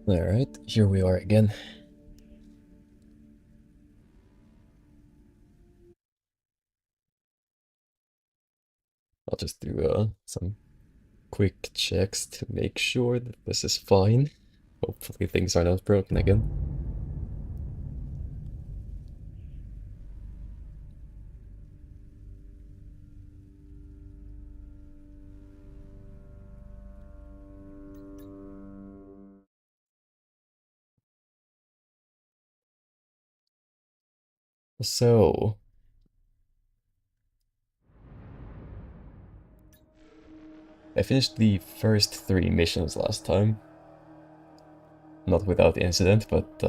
Alright, here we are again. I'll just do some quick checks to make sure that this is fine. Hopefully things are not broken again. So, I finished the first 3 missions last time. Not without incident, but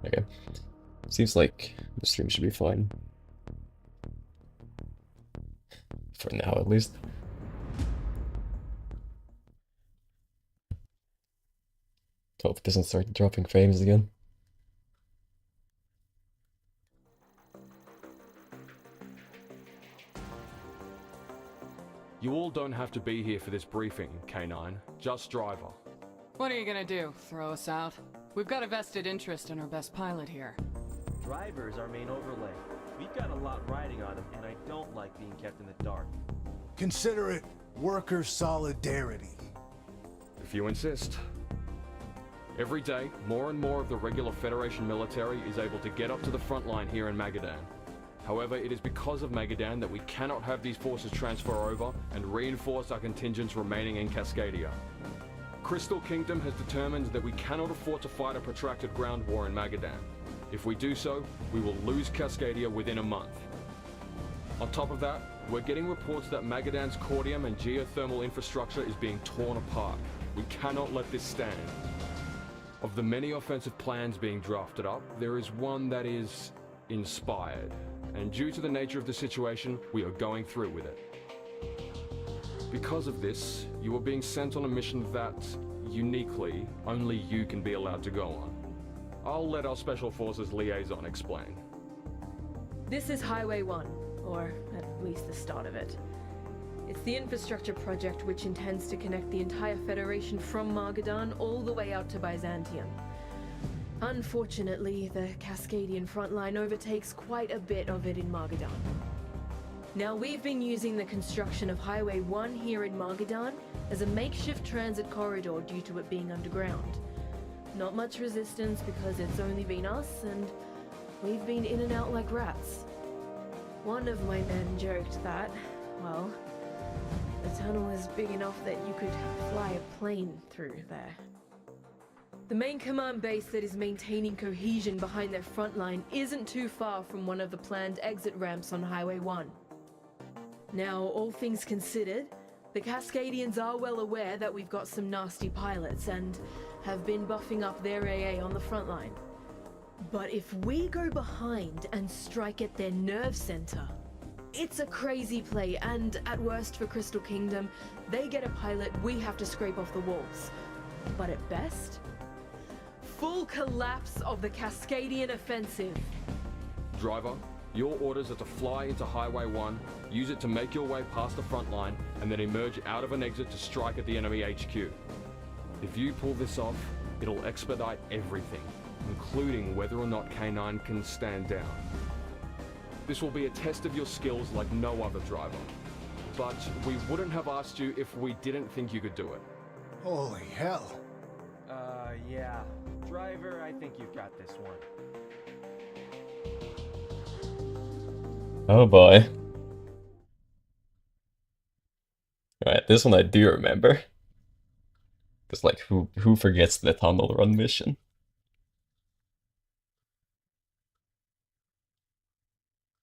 okay. Seems like the stream should be fine. For now, at least. Hope it doesn't start dropping frames again. You all don't have to be here for this briefing, K9. Just Driver. What are you gonna do? Throw us out? We've got a vested interest in our best pilot here. Driver's our main overlay. We've got a lot riding on him, and I don't like being kept in the dark. Consider it worker solidarity. If you insist. Every day, more and more of the regular Federation military is able to get up to the front line here in Magadan. However, it is because of Magadan that we cannot have these forces transfer over and reinforce our contingents remaining in Cascadia. Crystal Kingdom has determined that we cannot afford to fight a protracted ground war in Magadan. If we do so, we will lose Cascadia within a month. On top of that, we're getting reports that Magadan's cordium and geothermal infrastructure is being torn apart. We cannot let this stand. Of the many offensive plans being drafted up, there is one that is inspired, and due to the nature of the situation, we are going through with it. Because of this, you are being sent on a mission that, uniquely, only you can be allowed to go on. I'll let our Special Forces liaison explain. This is Highway 1, or at least the start of it. It's the infrastructure project which intends to connect the entire Federation from Magadan all the way out to Byzantium. Unfortunately, the Cascadian frontline overtakes quite a bit of it in Magadan. Now, we've been using the construction of Highway 1 here in Magadan as a makeshift transit corridor due to it being underground. Not much resistance because it's only been us, and we've been in and out like rats. One of my men joked that, well, the tunnel is big enough that you could fly a plane through there. The main command base that is maintaining cohesion behind their front line isn't too far from one of the planned exit ramps on Highway 1. Now, all things considered, the Cascadians are well aware that we've got some nasty pilots and have been buffing up their AA on the front line. But if we go behind and strike at their nerve center, it's a crazy play, and at worst for Crystal Kingdom, they get a pilot we have to scrape off the walls. But at best, full collapse of the Cascadian offensive. Driver, your orders are to fly into Highway 1, use it to make your way past the front line, and then emerge out of an exit to strike at the enemy HQ. If you pull this off, it'll expedite everything, including whether or not K9 can stand down. This will be a test of your skills like no other, Driver. But we wouldn't have asked you if we didn't think you could do it. Holy hell. Yeah. Driver, I think you've got this one. Oh boy. Alright, this one I do remember. Because like, who forgets the tunnel run mission?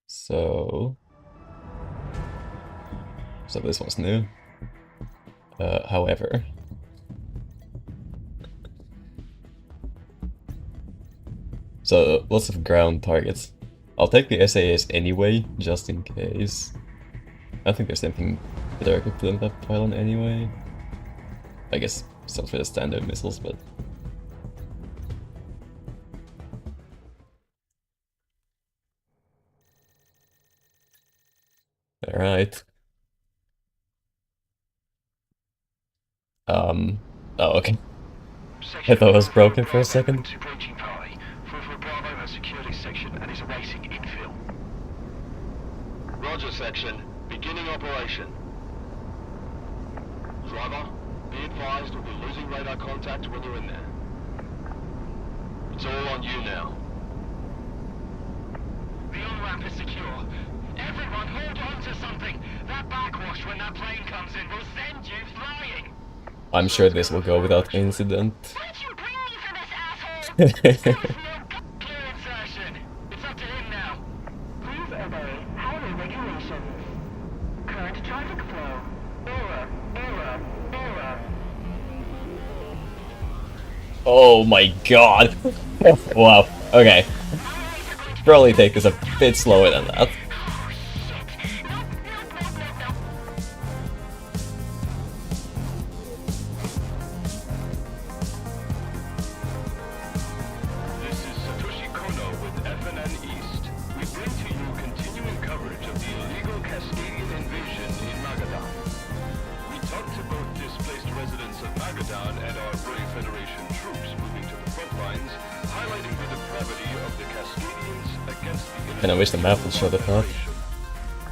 So this one's new. However, so lots of ground targets. I'll take the SAS anyway, just in case. I don't think there's anything better I could put on that pylon anyway. I guess some for the standard missiles, but alright. Oh, okay. I thought it was broken for a second. Roger, section. Beginning operation. Driver, be advised we'll be losing radar contact when you're in there. It's all on you now. The on-ramp is secure. Everyone hold on to something. That backwash when that plane comes in will send you flying. I'm sure this will go without incident. Why'd you bring me for this, asshole? Clear insertion. It's up to him now. Please obey highway regulations. Current traffic flow. Error. Oh my god. Wow. Okay. Probably take this a bit slower than that. This is Satoshi Kono with FNN East. We bring to you continuing coverage of the illegal Cascadian invasion in Magadan. We talked to both displaced residents of Magadan and our brave Federation troops moving to the front lines, highlighting the depravity of the Cascadians against the innocent. And I wish the map would show the path.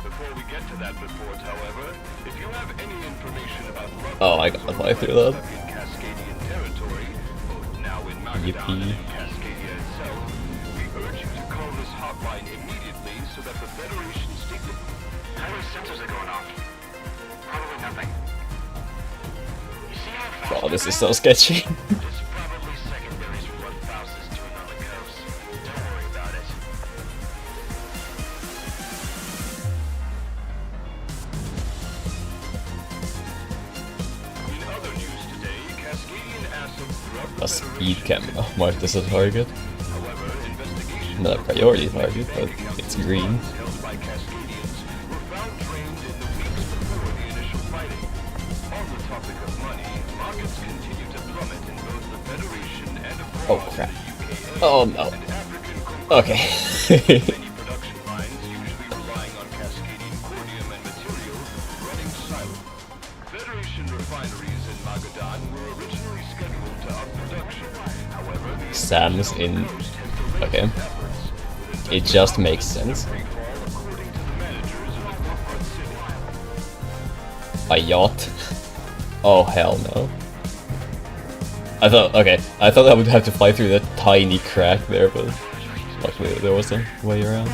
Before we get to that report, however, if you have any information about Oh, I gotta fly through that. in Cascadian territory, both now in Magadan Yippee. and in Cascadia itself, we urge you to call this hotline immediately so that the Federation statement. Highway sensors are going off. Probably nothing. You see how fast Oh, this is so sketchy. It's probably secondaries from what Faust is doing on the coast. Don't worry about it. In other news today, Cascadian assets throughout the A speed Federation. camera marked as a target. However, investigations Not a priority target, but it's green. held by Cascadians were found trained in the weeks before the initial fighting. On the topic of money, markets continue to plummet in both the Federation and abroad. Oh crap. in the UK Oh no. and African countries. Okay. Many production lines, usually relying on Cascadian cordium and material, running silent. Federation refineries in Magadan were originally scheduled to up production. However, the Sam's in. Coast has delayed Okay. efforts, with It just makes sense. free fall according to the managers of the corporate city. A yacht? Oh hell no. I thought I would have to fly through that tiny crack there, but luckily there was a way around.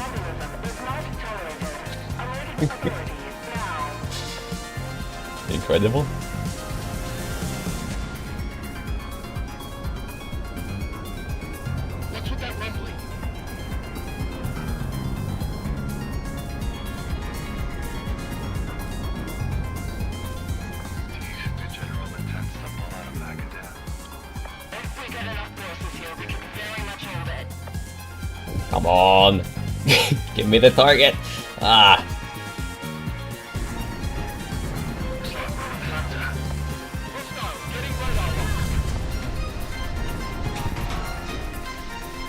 Incredible. What's with that rumbling? The general intends to pull out of Magadan. If we get enough forces here, we can very much hold it. Come on. Give me the target. Ah.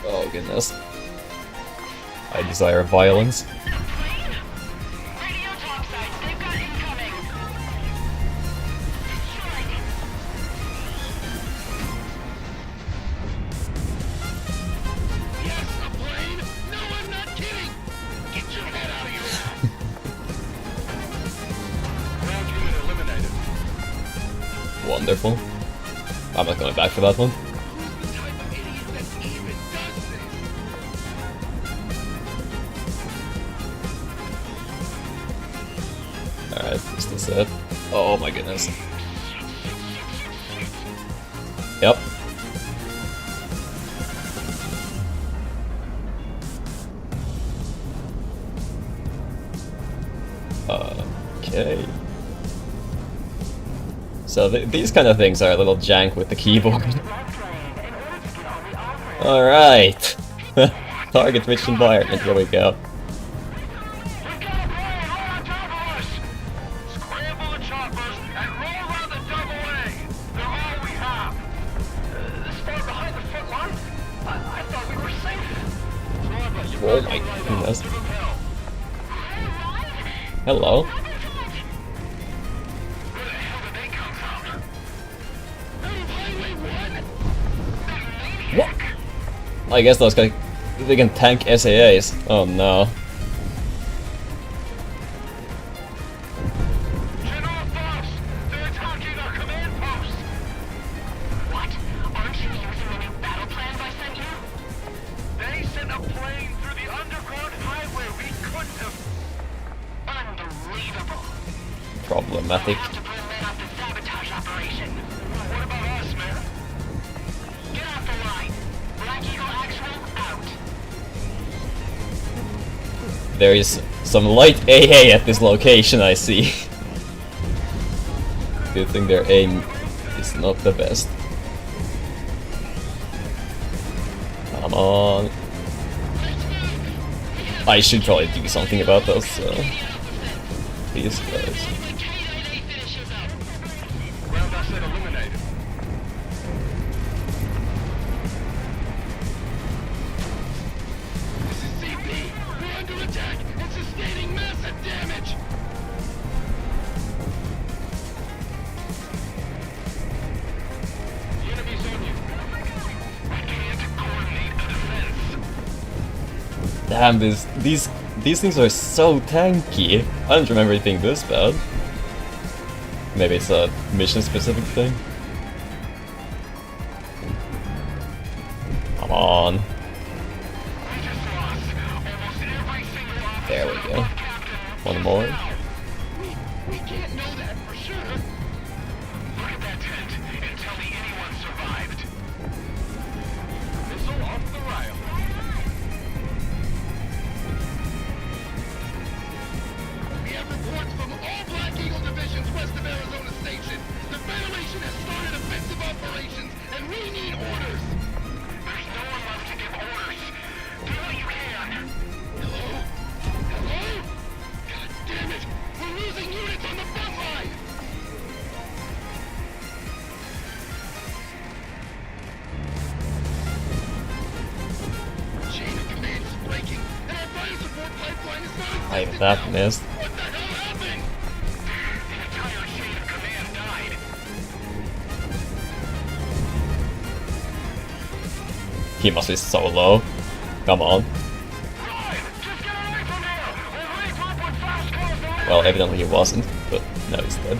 Oh goodness. I desire violence. Radio topsides, they've got incoming. Strike. Yes, a plane? No, I'm not kidding. Get your head out of your Ground unit eliminated. Wonderful. I'm not going back for that one. Who's the type of idiot that even does this? Alright, is this it? Oh my goodness. Yep. Okay. So these kind of things are a little jank with the keyboard. Alright. Target rich environment, here we go. We've got a plane right on top of us! Scramble the choppers and roll out the double A! They're all we have! This far behind the front line? I thought we were safe! Driver, you Oh better my go right goodness. out. Give 'em hell. Hello. Where the hell did they come from? I guess those guys, they can tank SAAs. Oh no. General Faust! They're attacking our command post! What? Aren't you using the new battle plans I sent you? They sent a plane through the underground highway we couldn't have... Unbelievable. Problematic. Have to pull men off the sabotage operation. What about us, man? Get off the line. Black Eagle Actual out. There is some light AA at this location, I see. Good thing their aim is not the best. Come on. I should probably do something about those these guys. Ground asset eliminated. This is CP. We're under attack and sustaining massive damage. The enemy's on you. We can't coordinate a defense. Damn, these things are so tanky. I don't remember it being this bad. Maybe it's a mission-specific thing. Come on. There we go. One more. We can't know that for sure. Look at that tent and tell me anyone survived. Missile off the rail. We have reports from all Black Eagle divisions west of Arizona Station. The Federation has started offensive operations, and we need orders. There's no one left to give orders. Do what you can. Hello? Hello? God damn it! We're losing units on the front line! Chain of command is breaking, and our fire support pipeline is not I even that missed. What the hell happened? The entire chain of command died. He must be so low. Come on. Run! Just get away from here! We'll regroup when Faust calls the Well, evidently he wasn't, but now he's dead.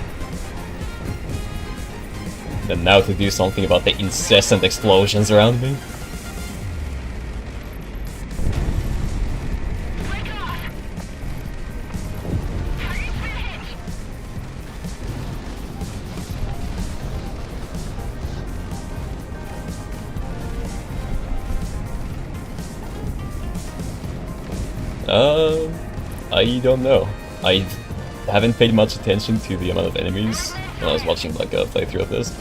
Then now to do something about the incessant explosions around me. Break off! Target's been hit! I don't know. I haven't paid much attention to the amount of enemies when I was watching like a playthrough of this.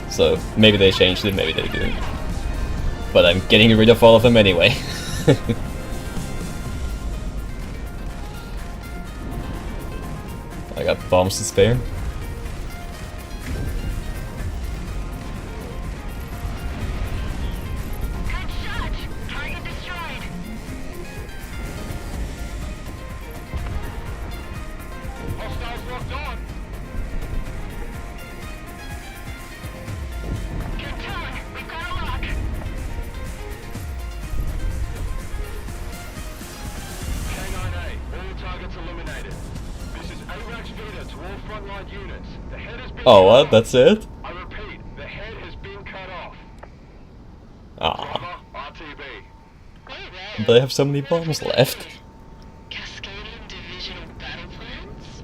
So maybe they changed it, maybe they didn't. But I'm getting rid of all of them anyway. I got bombs to spare. Good shot! Target destroyed! Hostiles locked on! Good talk! We've got a lock! K9A, all targets eliminated. This is ARAX Vita to all frontline units. The head has been Oh, cut what? off. That's it? I repeat, the head has been cut off. Ah, Bravo, RTB. but I have so many bombs left. Cascadian divisional battle plans?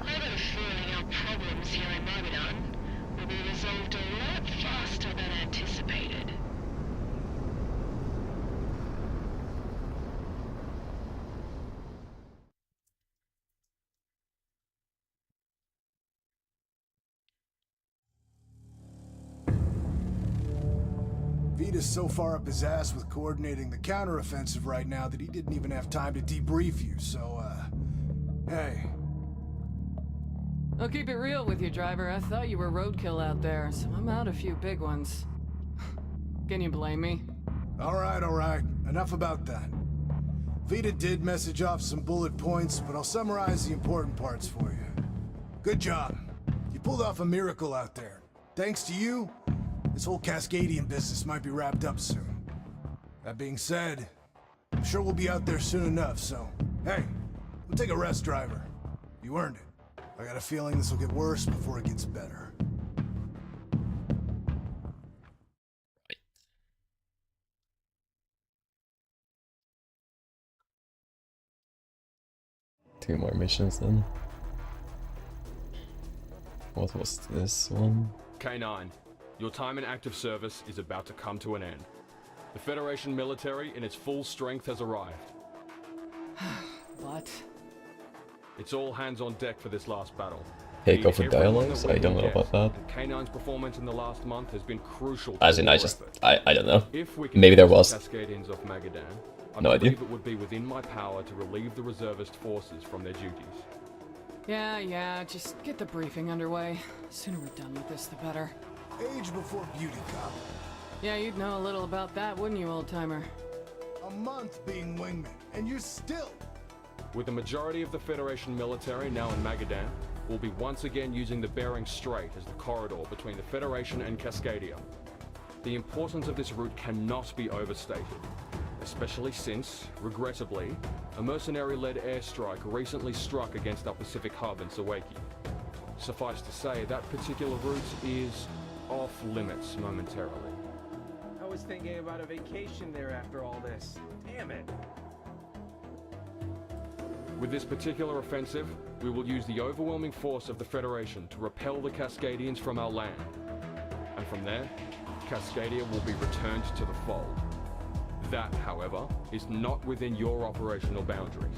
I have a feeling our problems here in Magadan will be resolved a lot faster than anticipated. Vita's so far up his ass with coordinating the counteroffensive right now that he didn't even have time to debrief you, so, hey. I'll keep it real with you, driver. I thought you were roadkill out there, so I'm out a few big ones. Can you blame me? Alright. Enough about that. Vita did message off some bullet points, but I'll summarize the important parts for you. Good job. You pulled off a miracle out there. Thanks to you, this whole Cascadian business might be wrapped up soon. That being said, I'm sure we'll be out there soon enough, so... Hey, we'll take a rest, driver. You earned it. I got a feeling this will get worse before it gets better. Two more missions then. What was this one? K9, your time in active service is about to come to an end. The Federation military in its full strength has arrived. What? It's all hands on deck for this last battle. Take Need over everyone dialogues? that we I don't can know get, about that. and K9's performance in the last month has been crucial to As the in, war I just, effort. I don't know. If we can Maybe there force was. the Cascadians off Magadan, I No idea. believe it would be within my power to relieve the reservist forces from their duties. Yeah, just get the briefing underway. The sooner we're done with this, the better. Age before beauty, cop. Yeah, you'd know a little about that, wouldn't you, old-timer? A month being wingman, and you're still... With the majority of the Federation military now in Magadan, we'll be once again using the Bering Strait as the corridor between the Federation and Cascadia. The importance of this route cannot be overstated, especially since, regrettably, a mercenary-led airstrike recently struck against our Pacific hub in Sawaki. Suffice to say, that particular route is off-limits momentarily. I was thinking about a vacation there after all this. Damn it. With this particular offensive, we will use the overwhelming force of the Federation to repel the Cascadians from our land. And from there, Cascadia will be returned to the fold. That, however, is not within your operational boundaries.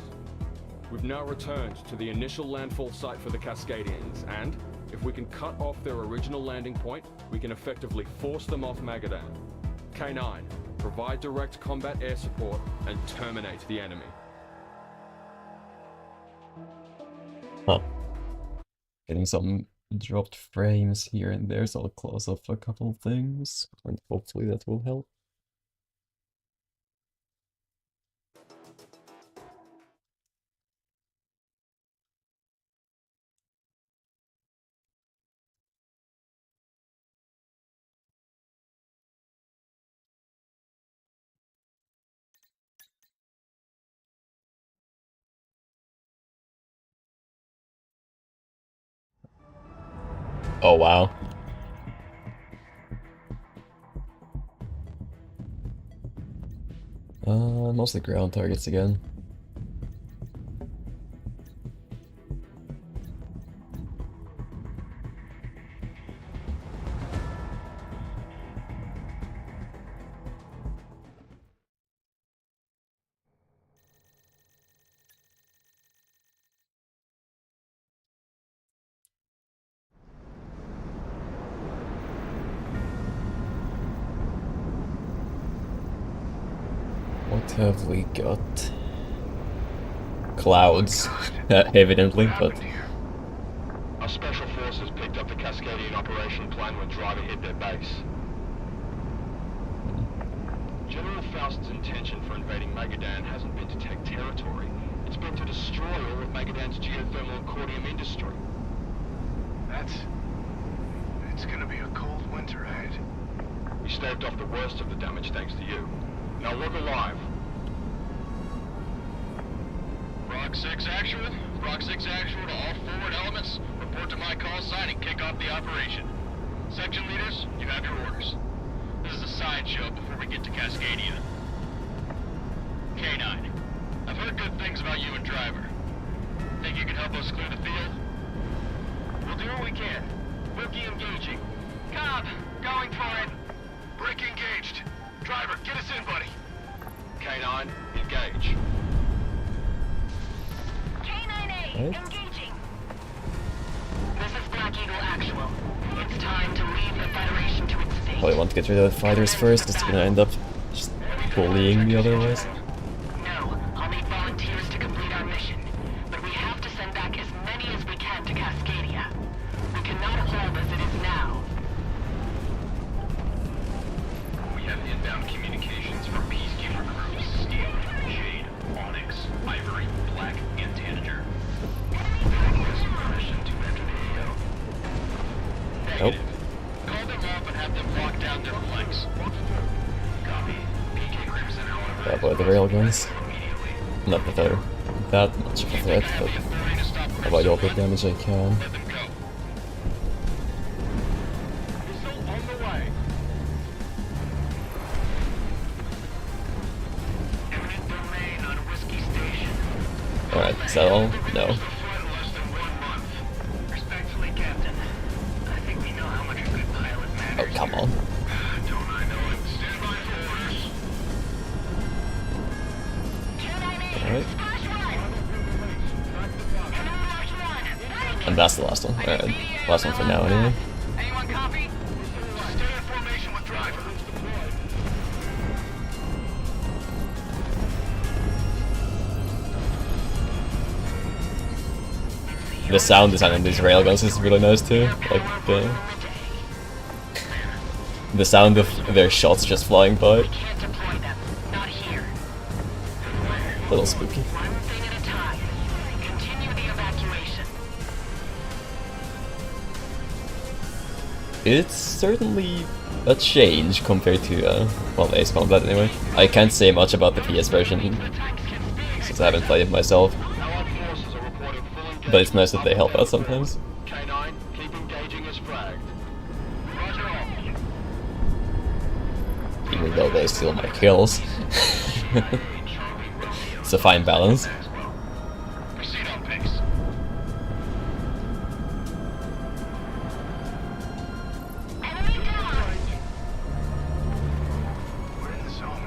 We've now returned to the initial landfall site for the Cascadians, and if we can cut off their original landing point, we can effectively force them off Magadan. K9, provide direct combat air support and terminate the enemy. Huh. Getting some dropped frames here and there, so I'll close off a couple of things, and hopefully that will help. Oh wow. Mostly ground targets again. What have we got? Clouds, evidently, but... Our special forces picked up the Cascadian operation plan when Driver hit their base. General Faust's intention for invading Magadan hasn't been to take territory. It's been to destroy all of Magadan's geothermal and cordium industry. It's gonna be a cold winter ahead. We staved off the worst of the damage thanks to you. Now look alive. Rock 6 actual to all forward elements. Report to my call sign and kick off the operation. Section leaders, you have your orders. This is a sideshow before we get to Cascadia. K9, I've heard good things about you and Driver. Think you can help us clear the field? We'll do what we can. Rookie engaging. Cobb, going for it. Brick engaged. Driver, get us in, buddy. K9, engage. K9A, What? engaging. This is Black Eagle Actual. It's time to leave the Federation to its fate. Probably want to get rid of the fighters first, it's gonna end up just bullying me otherwise. No, I'll need volunteers to complete our mission. But we have to send back as many as we can to Cascadia. We cannot hold as it is now. We have inbound communications from Peacekeeper crews Steel, Jade, Onyx, Ivory, Black, and Tanager. Request permission to enter the AO. Nope. Call them up and have them lock down their flanks. Copy. PK Crimson railguns. Not that they're that much of a threat, but avoid all the damage I can. Alright, is that all? No. Oh, come on. Alright. And that's the last one. Alright. Last one for now, anyway. Anyone copy? Stay in formation with driver. The sound design on these railguns is really nice too. Like the sound of their shots just flying by. A little spooky. It's certainly a change compared to, well, Ace Combat anyway. I can't say much about the PS version, since I haven't played it myself. But it's nice that they help out sometimes. K9, keep engaging as fragged. Even though they steal my kills. It's a fine balance. Proceed on pace.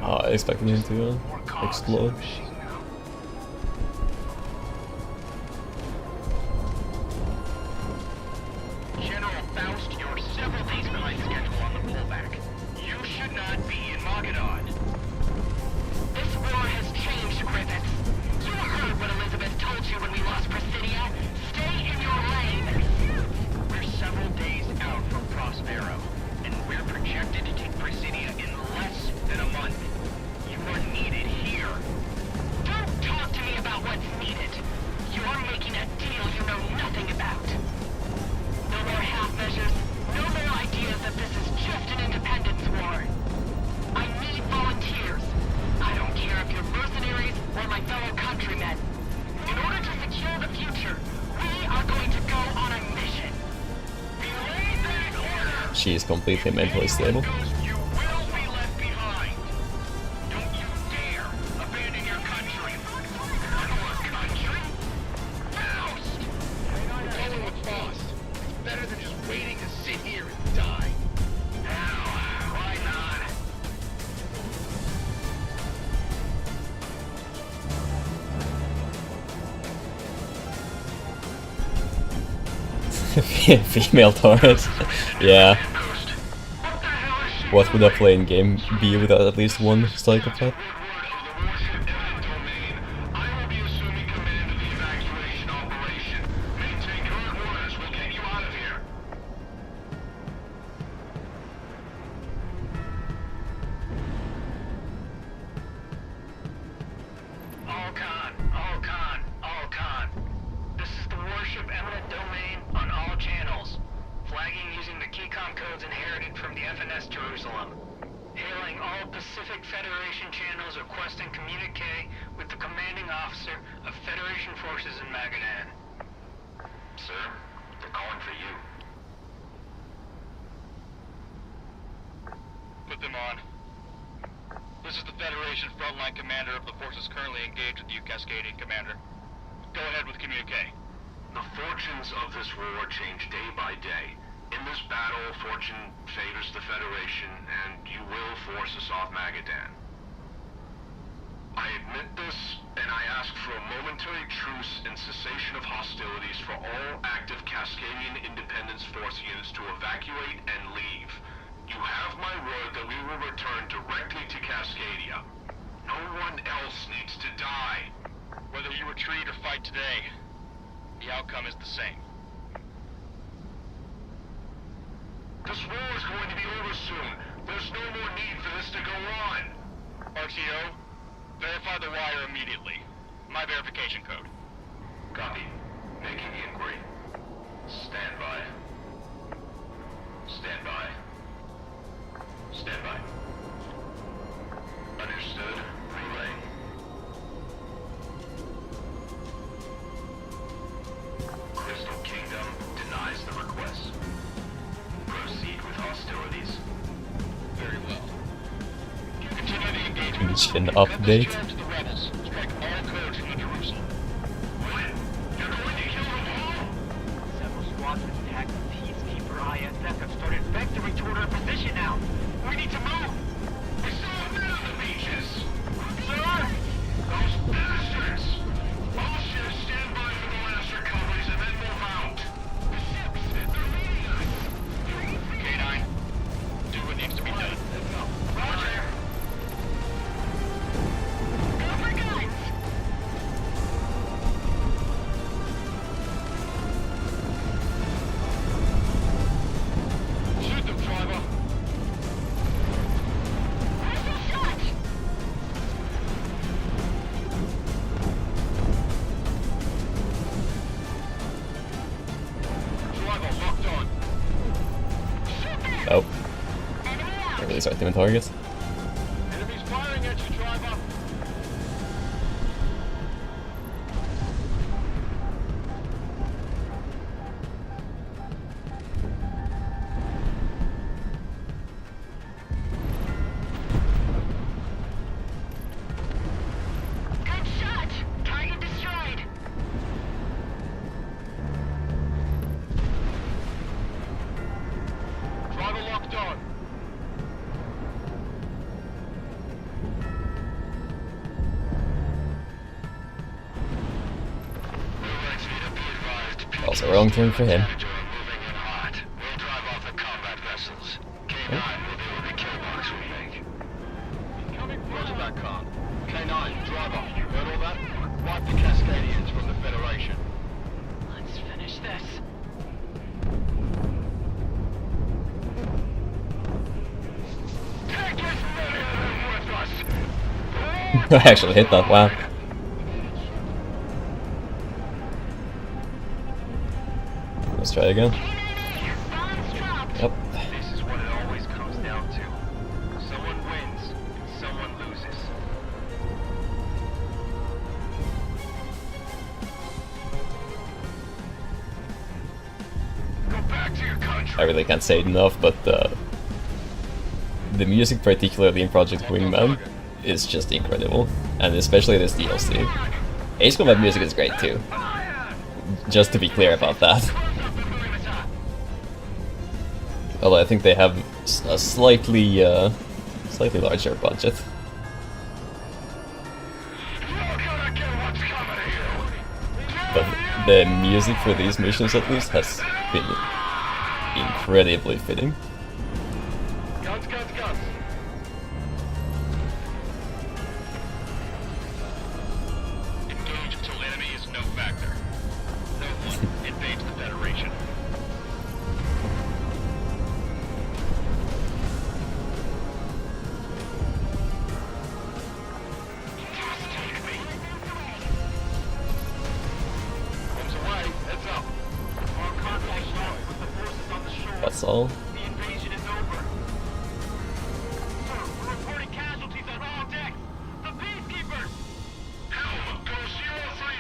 Oh, I expected him to explode. General Faust, you're several days behind schedule on the pullback. You should not be in Magadan. This war has changed, Griffiths. You heard what Elizabeth told you when we lost Presidia. Stay in your lane. We're several days out from Prospero, and we're projected to take Presidia in less than a month. You are needed here. Don't talk to me about what's needed. You're making a deal you know nothing about. No more half measures. No more ideas that this is just an independence war. I need volunteers. I don't care if you're mercenaries or my fellow countrymen. In order to secure the future, we are going to go on a mission. Believe that order. She is completely mentally stable. You will be left behind. Don't you dare abandon your country. Our country? Faust! Dealing with Faust. It's better than just waiting to sit here and die. Hell, why not? Female turret. Yeah. Ghost. What the hell is she? What would a playing game be without at least one psychopath? Word of the warship eminent domain. I will be assuming command of the evacuation operation. Maintain current orders. We'll get you out of here. All con. This is the warship eminent domain on all channels. Flagging using the keycom codes inherited from the FNS Jerusalem. Hailing all Pacific Federation channels requesting communique with the commanding officer of Federation forces in Magadan. Sir, they're calling for you. Put them on. This is the Federation frontline commander of the forces currently engaged with you, Cascadian Commander. Go ahead with communique. The fortunes of this war change day by day. In this battle, fortune favors the Federation, and you will force us off Magadan. I admit this, and I ask for a momentary truce and cessation of hostilities for all active Cascadian Independence Force units to evacuate and leave. You have my word that we will return directly to Cascadia. No one else needs to die. Whether you retreat or fight today, the outcome is the same. This war is going to be over soon. There's no more need for this to go on. RTO, verify the wire immediately. My verification code. Copy. Making the inquiry. Stand by. Stand by. Stand by. Understood. Relay. engine update. Several squads attacked the Peacekeeper ISF have started vectoring toward our position now. We need to move. We still have men on the beaches. Sir? Those bastards! All ships stand by for the last recoveries and then move out. The ships, they're leading us. K9, do what needs to be done. Roger. Go for guns! Shoot them, driver. Rifle shot! Driver locked on. Oh, Enemy out! can't really start doing targets. Enemies firing at you, driver. Good shot! Target destroyed! Driver locked on. Also wrong turn for him. We'll drive off the combat vessels. K9 will deal with the kill box we make. Roger that, Khan. K9, driver. Heard all that? Wipe the Cascadians from the Federation. Let's finish this. Take as many of them with us. I actually hit that, wow. Let's try again. Bombs dropped! Yep. This is what it always comes down to. Someone wins, and someone loses. Go back to your country. I really can't say it enough, but the music, particularly in Project Wingman, is just incredible. And especially this DLC. Ace Combat music is great too. Just to be clear about that. Although I think they have a slightly larger budget. But the music for these missions at least has been incredibly fitting. Guns, guns, guns. Engage until enemy is no factor. No one invades the Federation. Bombs away. Heads up. Our contact lost with the forces on the shore. That's all. The invasion is over. Sir, we're reporting casualties on all decks. The Peacekeepers! Helm, go 030.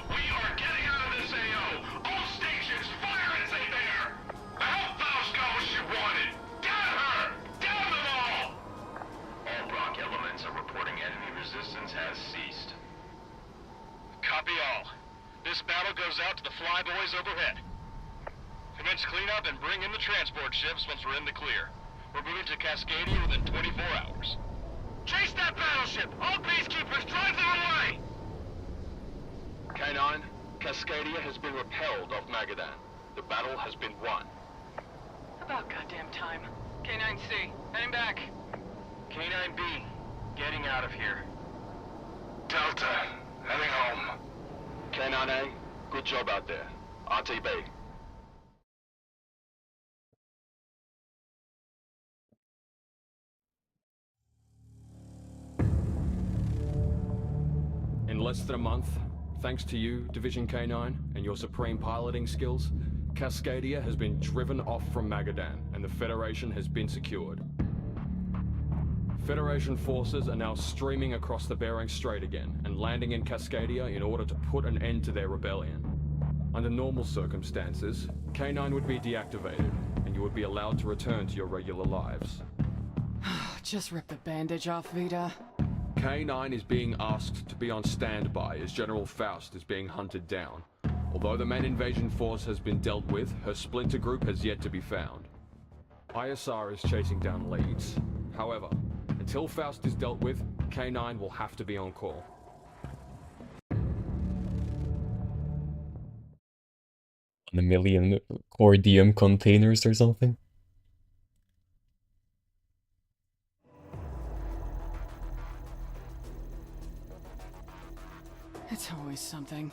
We are getting out of this AO. All stations, fire and stay there. I hope Faust got what she wanted. Get her! Down them all! All Brock elements are reporting enemy resistance has ceased. Copy all. This battle goes out to the flyboys overhead. Commence cleanup and bring in the transport ships once we're in the clear. We're moving to Cascadia within 24 hours. Chase that battleship! All Peacekeepers, drive them away! K9, Cascadia has been repelled off Magadan. The battle has been won. About goddamn time. K9C, heading back. K9B, getting out of here. Delta, heading home. K9A, good job out there. RTB. In less than a month, thanks to you, Division K9, and your supreme piloting skills, Cascadia has been driven off from Magadan, and the Federation has been secured. Federation forces are now streaming across the Bering Strait again, and landing in Cascadia in order to put an end to their rebellion. Under normal circumstances, K9 would be deactivated, and you would be allowed to return to your regular lives. Just rip the bandage off, Vita. K9 is being asked to be on standby as General Faust is being hunted down. Although the main invasion force has been dealt with, her splinter group has yet to be found. ISR is chasing down leads. However, until Faust is dealt with, K9 will have to be on call. On a million cordium containers or something. It's always something.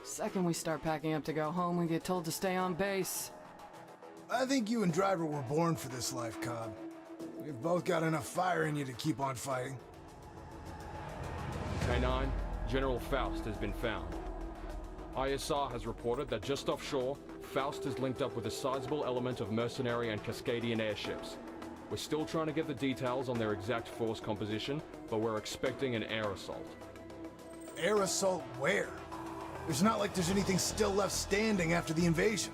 Second we start packing up to go home, we get told to stay on base. I think you and Driver were born for this life, Cobb. We've both got enough fire in you to keep on fighting. K9, General Faust has been found. ISR has reported that just offshore, Faust is linked up with a sizable element of mercenary and Cascadian airships. We're still trying to get the details on their exact force composition, but we're expecting an air assault. Air assault where? There's not like there's anything still left standing after the invasion.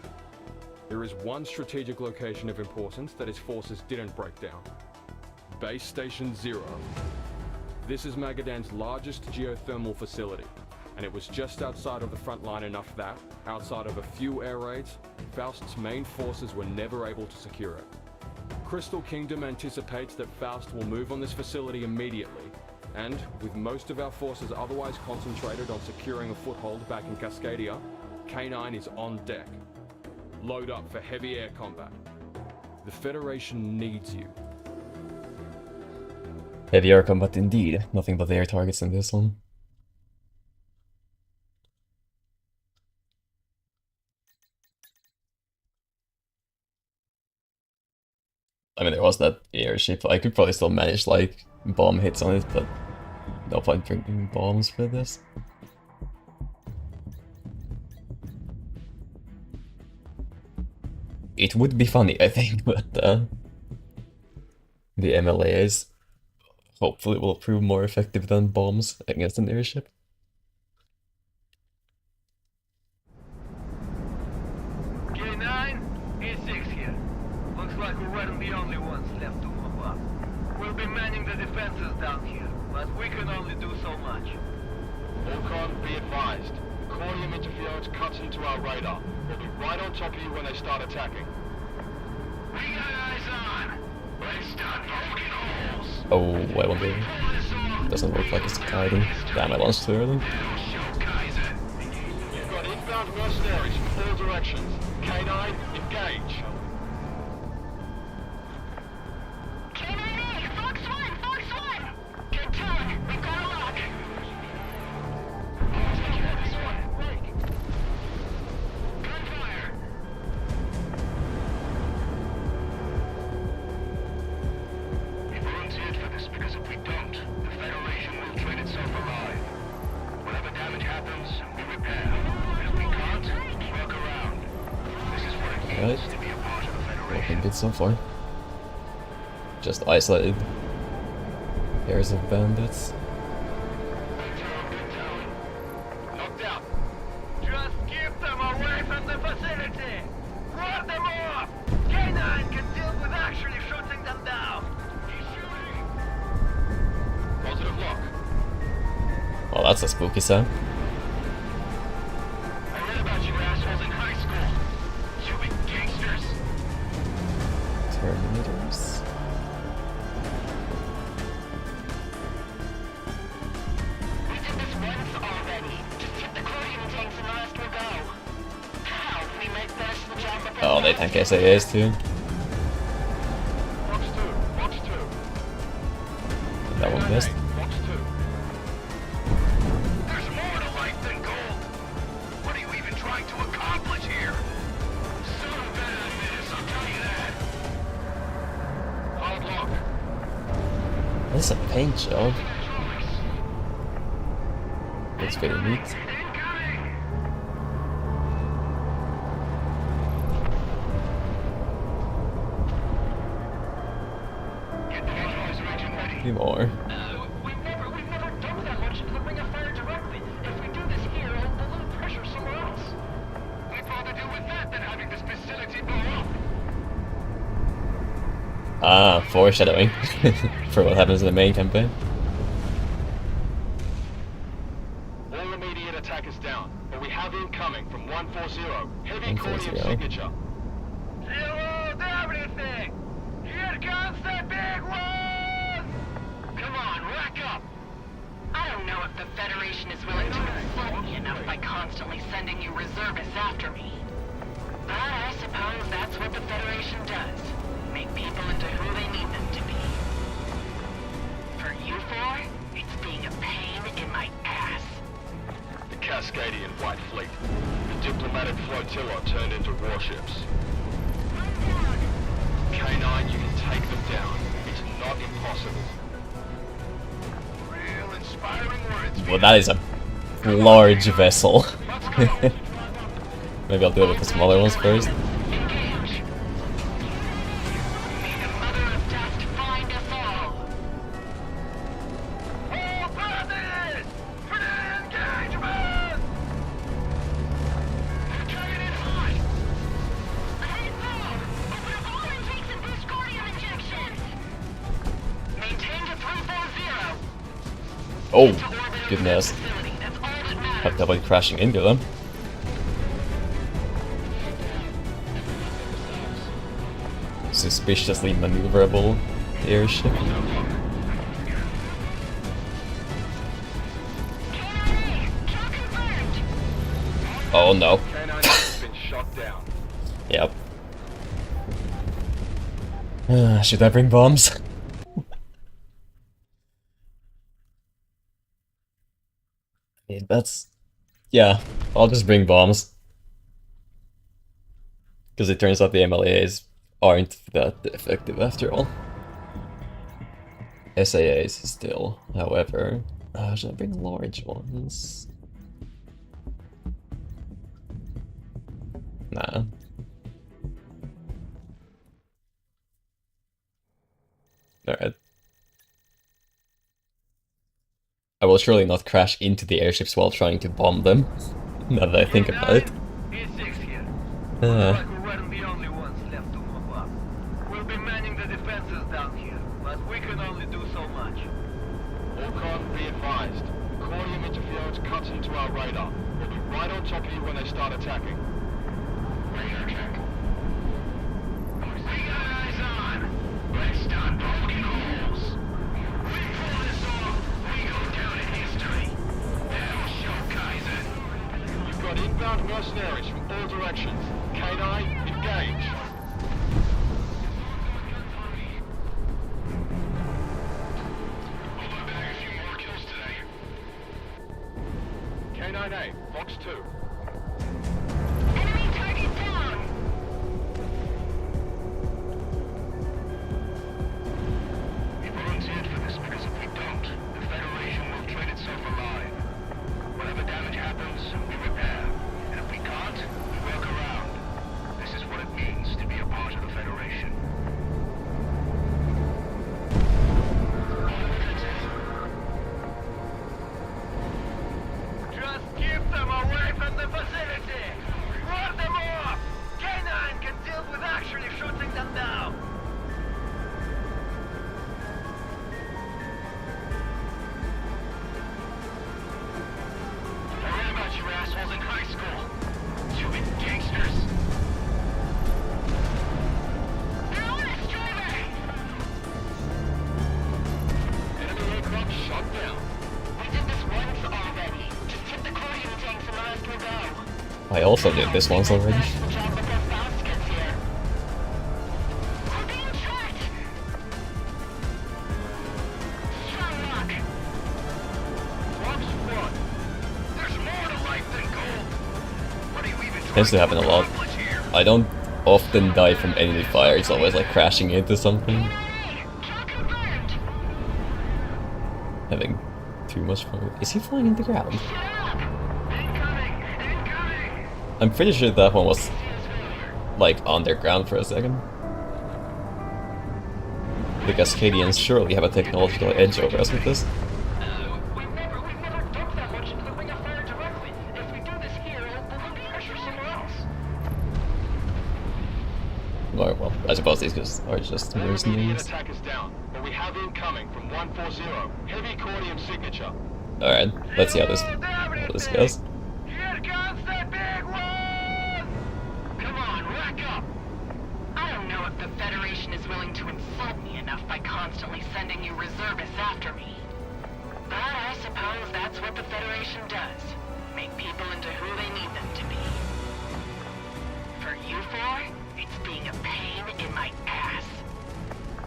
There is one strategic location of importance that his forces didn't break down. Base Station 0. This is Magadan's largest geothermal facility, and it was just outside of the front line enough that, outside of a few air raids, Faust's main forces were never able to secure it. Crystal Kingdom anticipates that Faust will move on this facility immediately, and, with most of our forces otherwise concentrated on securing a foothold back in Cascadia, K9 is on deck. Load up for heavy air combat. The Federation needs you. Heavy air combat indeed. Nothing but air targets in this one. I mean, there was that airship. I could probably still manage, like, bomb hits on it, but no point drinking bombs for this. It would be funny, I think, but the MLAs hopefully will prove more effective than bombs against an airship. K9, A6 here. Looks like we're one of the only ones left to move up. We'll be manning the defenses down here, but we can only do so much. Volcon, be advised. Cordium interference cuts into our radar. We'll be right on top of you when they start attacking. We got eyes on. Let's start poking holes. Oh, I wonder. Doesn't look like it's guiding. Damn, I launched too early. You've got inbound mercenaries from all directions. K9, engage. K9A, Fox 1, Fox 1! Good talk, we've got a lock. I'll take care of this one. Right. Gunfire! We volunteered for this because if we don't, the Federation will trade itself alive. Whatever damage happens, we repair. If we can't, we work around. This is what it means to be a part of the Federation. Looking good so far. Just isolated pairs of bandits. Knocked out. Just keep them away from the facility! Ward them off! K9 can deal with actually shooting them down! He's shooting! Positive lock. Oh, that's a spooky sound. I read about you assholes in high school. You big gangsters! Terminators. We did this once already. Just hit the cordium tanks and the rest will go. How? We might finish the job with Oh, they tank SAAs too. Fox 2, Fox 2. That one missed. Fox 2. There's more to life than gold! What are you even trying to accomplish here? So better than this, I'll tell you that! Hard lock. That's a paint job. Looks very neat. Incoming! Get the visualizer engine ready. Three more. We've never done that much to the ring of fire directly. If we do this here, we'll lose pressure somewhere else. We'd rather deal with that than having this facility blow up. Ah, foreshadowing for what happens in the main campaign. immediate attack is down, but we have incoming from 140. Heavy 140. cordium signature. Zero to everything! Here comes the big one! Come on, rack up! I don't know if the Federation is willing to insult me enough by constantly sending you reservists after me. But I suppose that's what the Federation does. Make people into who they need them to be. For you four, it's being a pain in my ass. The Cascadian White Fleet. The diplomatic flotilla turned into warships. K9, you can take them down. It's not impossible. Real inspiring words. Well, that is a large vessel. Maybe I'll do it with the smaller ones first. Engage! May the mother of dust find us all! All brothers! For the engagement! They're coming in hot! Ahead full! Open up all intakes and boost Guardian injections! Maintain to 340! Oh, goodness. Facility, that's all that matters. Have double crashing into them. Suspiciously maneuverable airship. Oh no. K9 has been shot down. Yep. Should I bring bombs? Yeah, yeah, I'll just bring bombs. Because it turns out the MLAs aren't that effective after all. SAAs still, however. Should I bring large ones? Nah. Alright. I will surely not crash into the airships while trying to bomb them, now that I think about it. E6 here. Uh. Like we weren't the only ones left to mop up. We'll be manning the defenses down here, but we can only do so much. Orcon, be advised. Cordium interference cuts into our radar. We'll be right on top of you when they start attacking. Radar check. We got eyes on. Let's start poking holes. We pull this off, we go down in history. That'll show Kaiser. You've got inbound mercenaries from all directions. K9, engage. Hope I bag a few more kills today. K9A, Fox 2. Enemy target down! We volunteered for this because if we don't, the Federation will trade itself alive. Whatever damage happens, we repair. And if we can't, we work around. This is what it means to be a part of the Federation. Just keep them away from the facility! Ward them off! K9 can deal with actually shooting them down! I read about you assholes in high school. Stupid gangsters. They're on us, driver! Enemy aircraft shot down. We did this once already. Just hit the Guardian tanks and let us go. I also did this once already. Finish the job before Faust gets here. We're being tracked! Strong luck. Fox 1. There's more to life than gold. What are you even trying Tends to happen a lot. accomplish here? I don't often die from enemy fire, it's always like crashing into something. Hey, kill confirmed! Having too much fun. Is he flying into the ground? Shut up! Incoming! Incoming! I'm pretty sure that one was like underground for a second. The Cascadians surely have a technological edge over us with this. We've never dumped that much into the ring of fire directly. If we do this here, we'll put pressure somewhere else. Well, I suppose these guys are just Immediate mercenaries. attack is down, but we have incoming from 140. Heavy cordium signature. Alright, let's see how this how this goes. Here comes the big one! Come on, rack up! I don't know if the Federation is willing to insult me enough by constantly sending you reservists after me. But I suppose that's what the Federation does. Make people into who they need them to be. For you four, it's being a pain in my ass.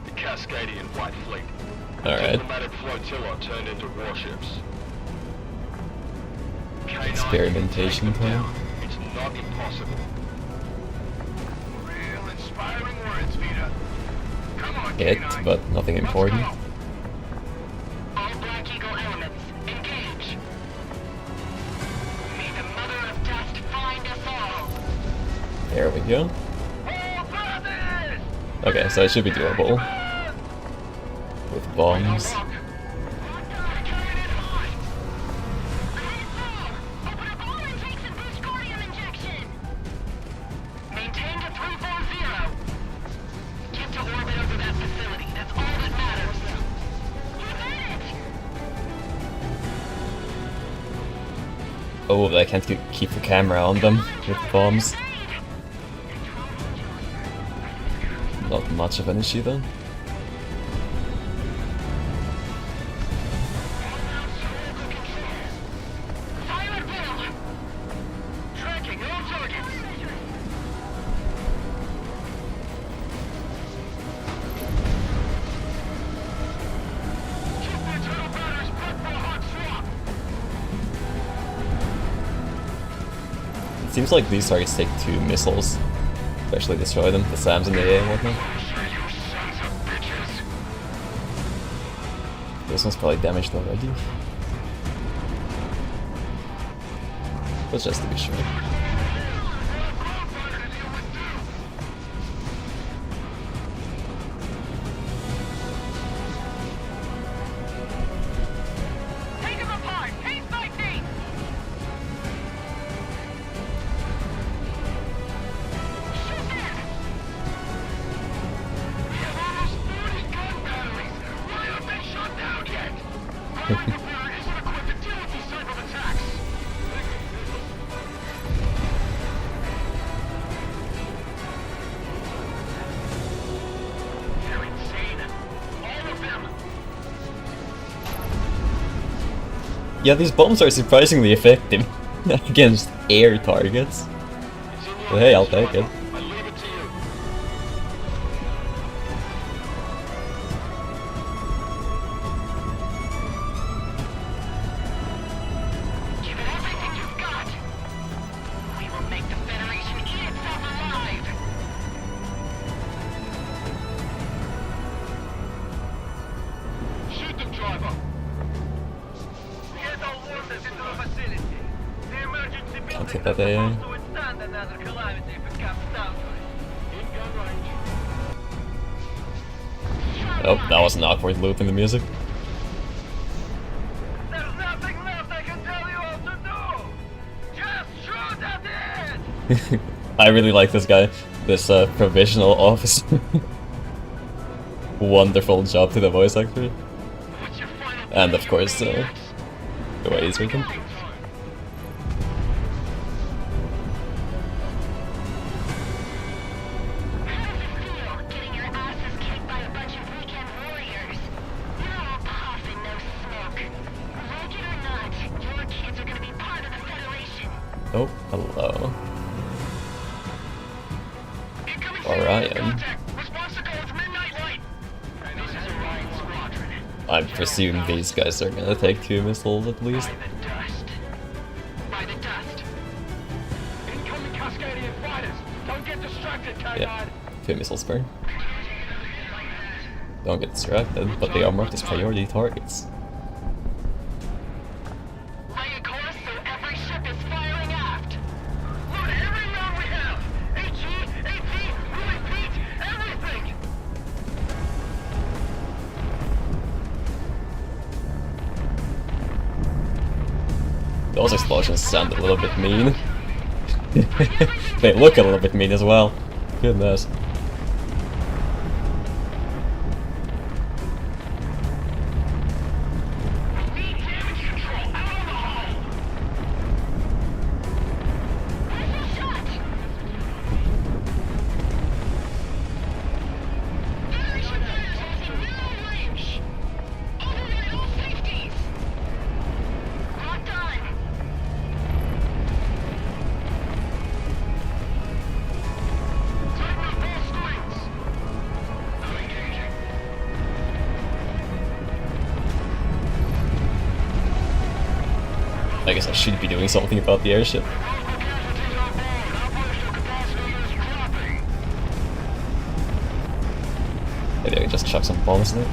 The Cascadian White Fleet. Alright. Diplomatic flotilla turned into warships. K9 Experimentation can take them time. down. It's not impossible. Real inspiring words, Vita. Come on, Hit, K9. but nothing important. Let's go. All Black Eagle elements, engage! May the Mother of Dust find us all! There we go. All brothers! Okay, so it should be doable. With bombs. Maintain to 340. Get to orbit over that facility. That's all that matters. You did it! Oh, I can't keep the camera on them with bombs. Not much of an issue then. Fire at will! Tracking all targets. Keep the internal batteries prepped for a hot swap. It seems like these targets take 2 missiles. Especially destroy them, the SAMs in the air and whatnot. You sons of bitches. This one's probably damaged already. But just to be sure. Take him apart! Piece by piece! Shoot them! We have almost 40 gun batteries! Why aren't they shut down yet? Our repair isn't equipped to deal with these type of attacks! They're insane! All of them! Yeah, these bombs are surprisingly effective against air targets. It's in your Well, hey, I'll hands, take it. Driver. I leave it to you. Give it everything you've got! We will make the Federation eat itself alive! Shoot them, driver! Get all hornets into the facility. The emergency I'll building take that is AA. supposed to withstand another calamity if it comes down to it. In gun range. Oh, that was an awkward loop in the music. There's nothing left I can tell you all to do! Just shoot at it! I really like this guy, this provisional officer. Wonderful job to the voice actor. What's your final And of course, the way he's written. How does it feel, getting your asses kicked by a bunch of weekend warriors? You're all puff and no smoke. Like it or not, your kids are gonna be part of the Federation. Oh, hello. Incoming Orion. contact! Response to call, it's midnight light! This is Orion Squadron. I presume these guys are gonna take 2 missiles at least. By the dust. By the dust. Incoming Cascadian fighters! Don't get distracted, K9! Yeah, 2 missiles per. Don't get distracted, but they are marked as priority targets. Lay a course so every ship is firing aft. Load every round we have! HE, AT, we repeat, everything! Those explosions sound a little bit mean. They look a little bit mean as well. Goodness. Need damage control out on the hull! I guess I should be doing something about the airship. Maybe I can just chuck some bombs in it.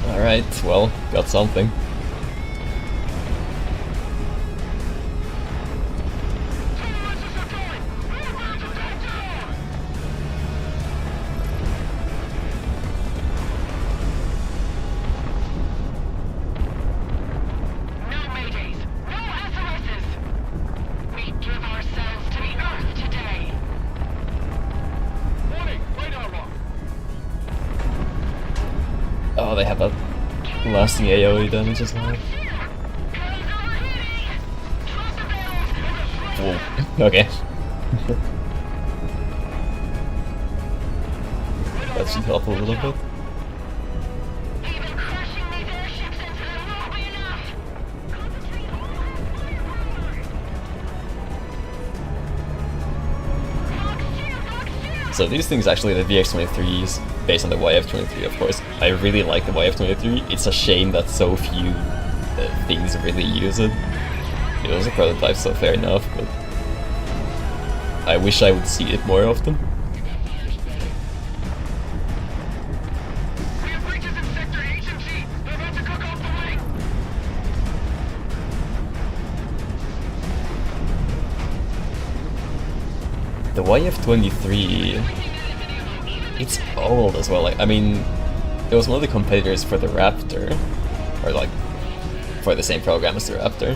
Alright, well, got something. Oh, they have that lasting AoE damage as well. Whoa. Okay. That should help a little bit. So these things actually, the VX-23s, based on the YF-23 of course, I really like the YF-23. It's a shame that so few things really use it. It was a prototype, so fair enough, but I wish I would see it more often. The YF-23, it's old as well. Like, I mean, it was one of the competitors for the Raptor, or like for the same program as the Raptor,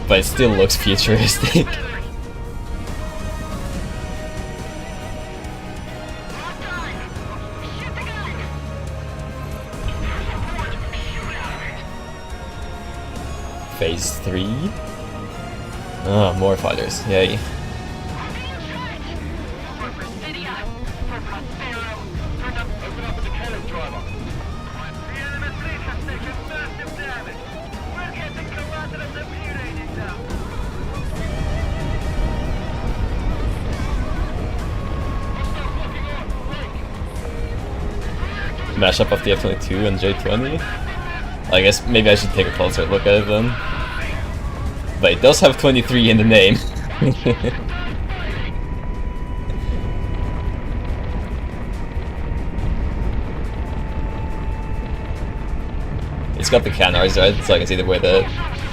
but it still looks futuristic. Phase 3? Ah, more fighters, yay. Mashup of the F-22 and J-20. I guess maybe I should take a closer look at it then. But it does have 23 in the name. It's got the canards, right? So I can see where the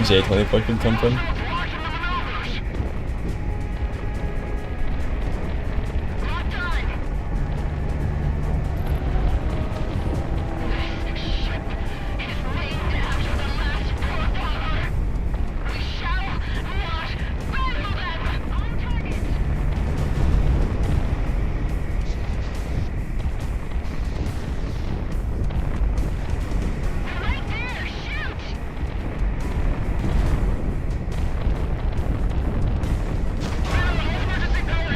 J-24 could come from.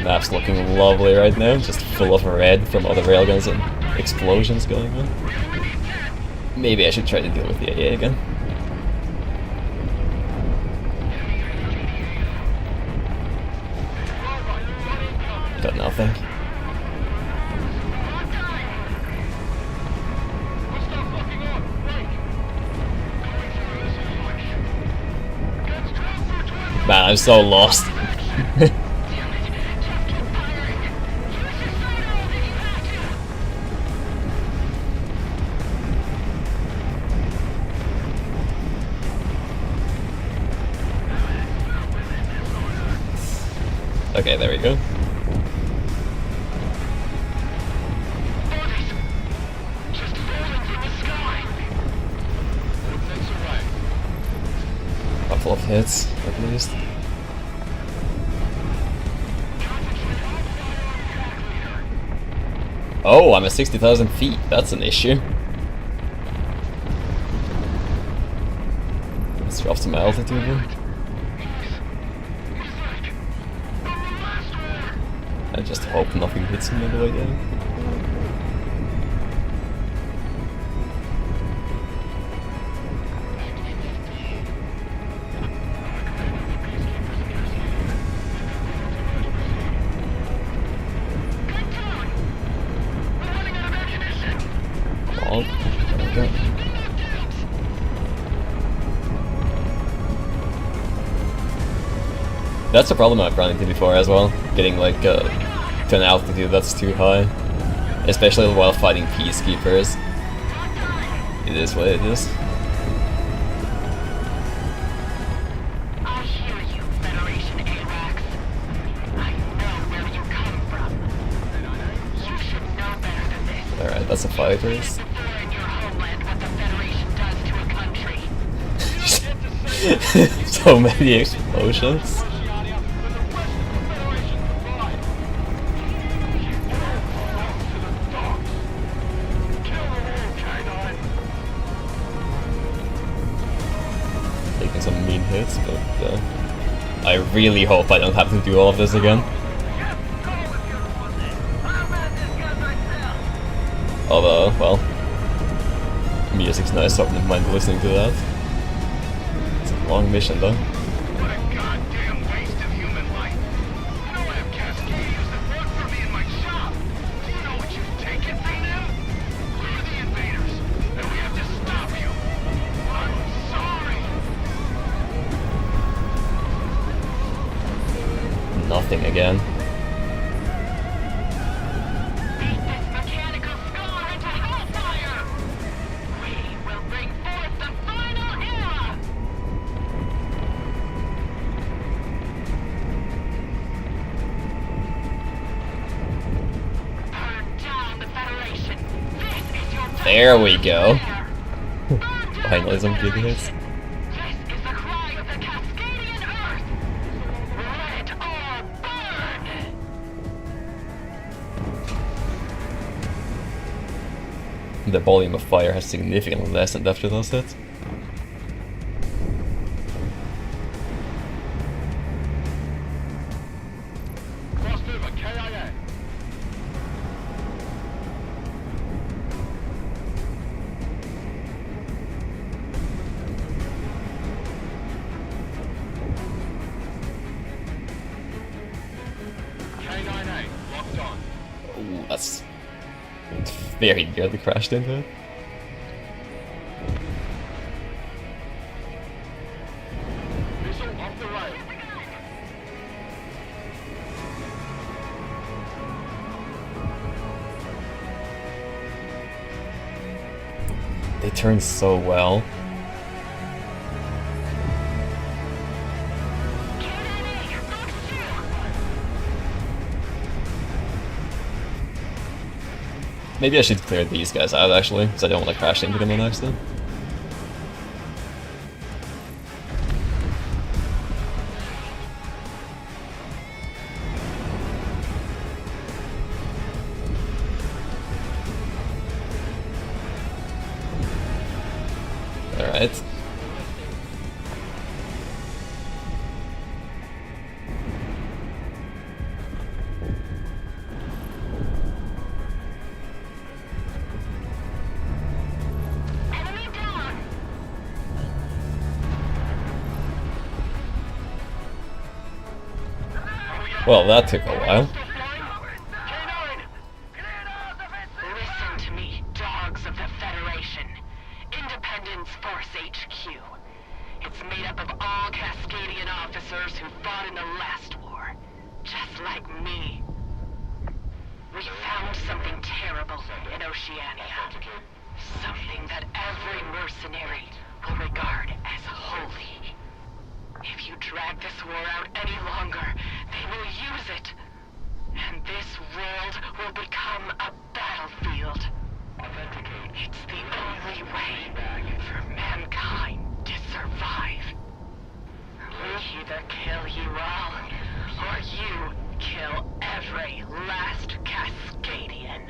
Map's looking lovely right now, just full of red from all the railguns and explosions going on. Maybe I should try to deal with the AA again. Got nothing. Man, I'm so lost. Okay, there we go. Couple of hits, at least. Oh, I'm at 60,000 feet. That's an issue. Let's drop some altitude then. I just hope nothing hits me on the way down. That's a problem I've run into before as well. Getting like to an altitude that's too high, especially while fighting peacekeepers. It is what it is. I hear you, Federation AWACS. I know where you come from. You should know better than this. Alright, that's a fighters. Before in your homeland what the Federation does to a country. So many explosions. Taking some mean hits, but I really hope I don't have to do all of this again. Although, well, music's nice, so I wouldn't mind listening to that. It's a long mission though. What a goddamn waste of human life. You know I have Cascadians that work for me in my shop. Do you know what you've taken from them? We're the invaders, and we have to stop you. I'm sorry. Nothing again. Beat this mechanical scar into hellfire! We will bring forth the final era! Burn down the Federation! This is your There we go. Burn down Finally some the good hits. Federation. This is the cry of the Cascadian Earth! Let it all burn! The volume of fire has significantly lessened after those hits. Crossover, KIA. K9A, locked on. Ooh, that's very good. Crashed into it. Missile off the rail. They turn so well. Maybe I should clear these guys out actually, because I don't want to crash into them on accident. Alright. Enemy down! Well, that took a while. Listen to me, dogs of the Federation. Independence Force HQ. It's made up of all Cascadian officers who fought in the last war. Just like me. We found something terrible in Oceania. Something that every mercenary will regard as holy. If you drag this war out any longer, they will use it. And this world will become a battlefield. It's the only way for mankind to survive. We either kill you all, or you kill every last Cascadian.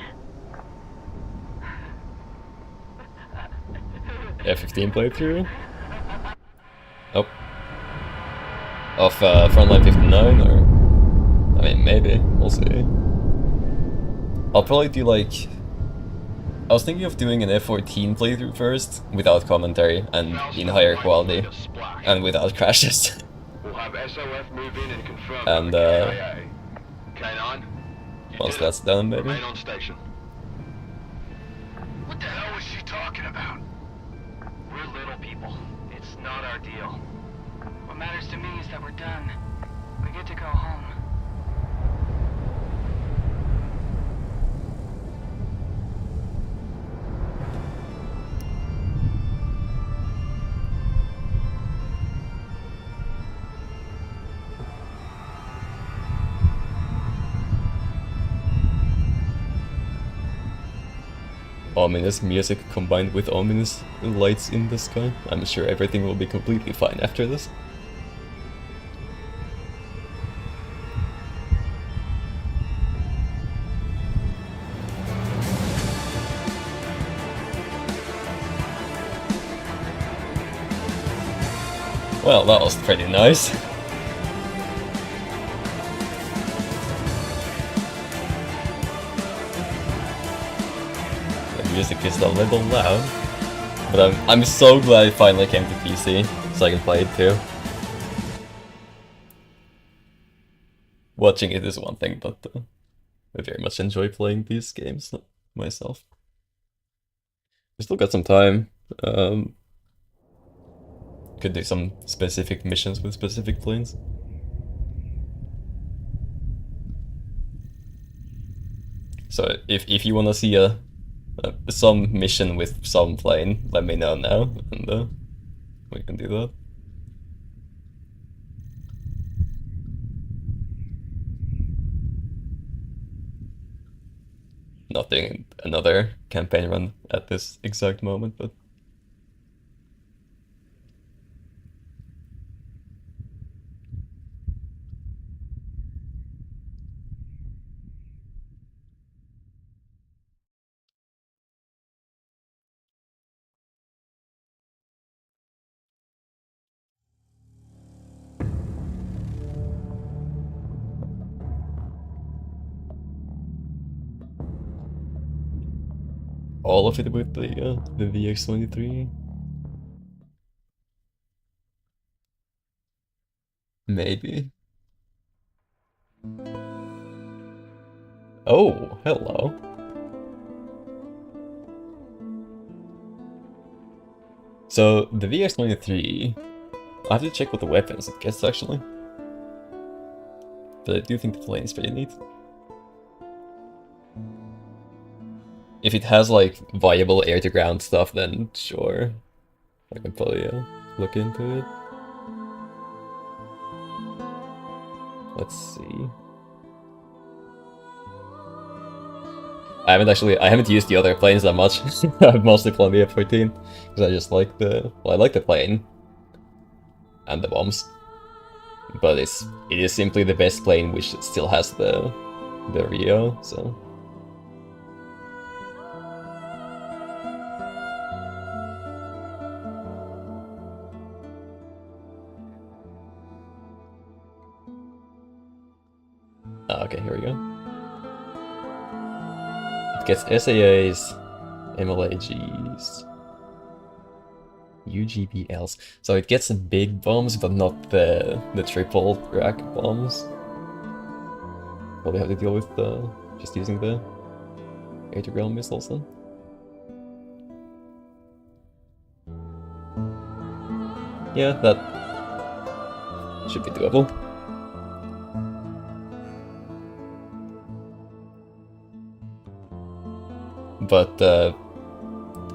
F15 playthrough? Oh. Of Frontline 59, or... I mean, maybe. We'll see. I'll probably do like... I was thinking of doing an F14 playthrough first, without commentary, and in higher quality, and without crashes. We'll have SOF move in and confirm. And, KIA. K9. once that's done, maybe. Remain on station. What the hell was she talking about? We're little people. It's not our deal. What matters to me is that we're done. We We get to go home. Ominous music combined with ominous lights in the sky. I'm sure everything will be completely fine after this. Well, that was pretty nice. The music is a little loud, but I'm so glad it finally came to PC, so I can play it too. Watching it is one thing, but I very much enjoy playing these games myself. We still got some time. Could do some specific missions with specific planes. So if you wanna see some mission with some plane, let me know now, and we can do that. Not doing another campaign run at this exact moment, but all of it with the VX-23. Maybe. Oh, hello. So the VX-23, I have to check what the weapons it gets actually. But I do think the plane is pretty neat. If it has like viable air-to-ground stuff, then sure, I can probably look into it. Let's see. I haven't used the other planes that much. I've mostly played the F-14 because I just like I like the plane and the bombs, but it is simply the best plane which still has the Rio. So. Okay, here we go. It gets SAAs, MLAGs, UGBLs. So it gets some big bombs, but not the triple rack bombs. Probably have to deal with just using the air-to-ground missiles then. Yeah, that should be doable. But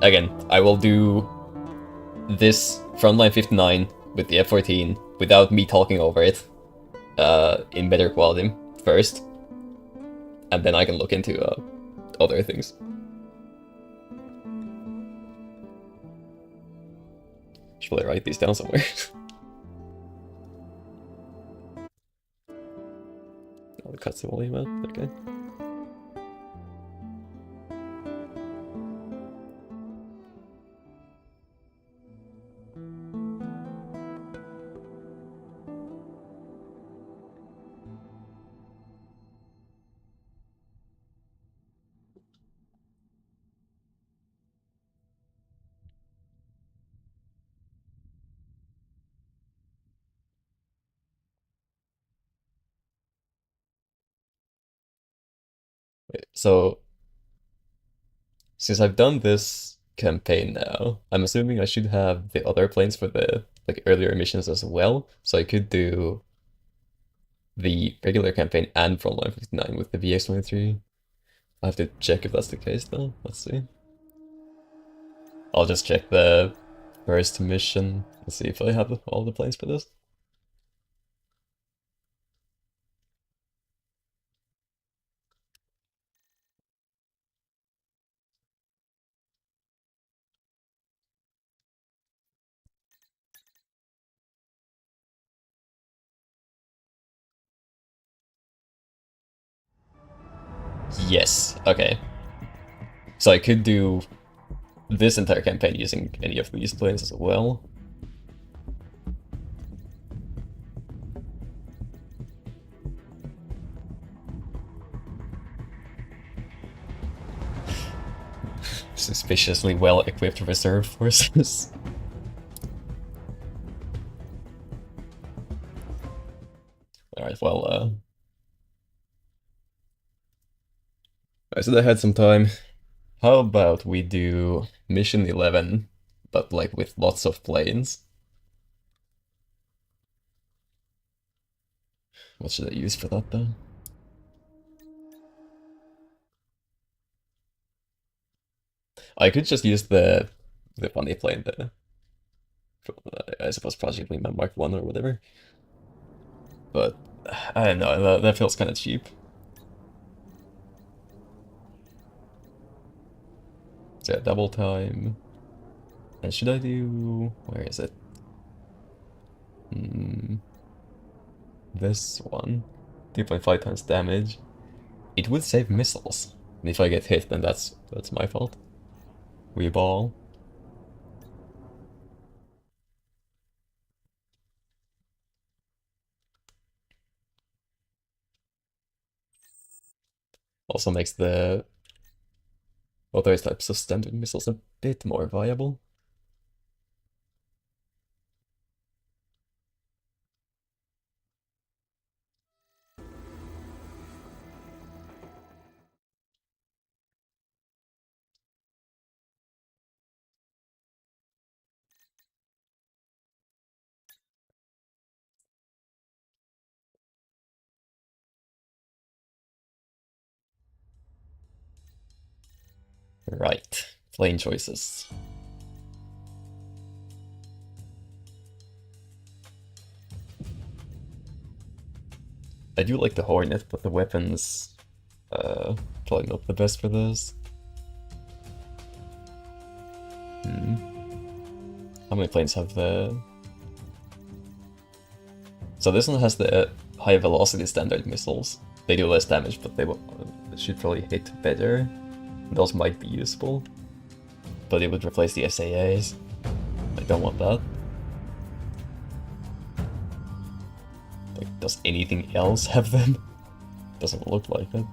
again, I will do this Frontline 59 with the F-14 without me talking over it in better quality first, and then I can look into other things. Should probably write these down somewhere. Oh, it cuts the volume out, okay. So, since I've done this campaign now, I'm assuming I should have the other planes for the earlier missions as well. So I could do the regular campaign and Frontline 59 with the VX-23. I have to check if that's the case though. Let's see. I'll just check the first mission and see if I have all the planes for this. Yes, okay. So I could do this entire campaign using any of these planes as well. Suspiciously well-equipped reserve forces. Alright, well, I said I had some time. How about we do mission 11, but like with lots of planes? What should I use for that though? I could just use the funny plane, I suppose Project Lima Mark 1 or whatever. But I don't know, that feels kind of cheap. So yeah, double time. And should I do... where is it? This one. 2.5 times damage. It would save missiles. And if I get hit, then that's my fault. We ball. Also makes the other types of standard missiles a bit more viable. Right, plane choices. I do like the Hornet, but the weapons probably not the best for this. How many planes have the... So this one has the high velocity standard missiles. They do less damage, but they should probably hit better. Those might be useful, but it would replace the SAAs. I don't want that. Like, does anything else have them? Doesn't look like it.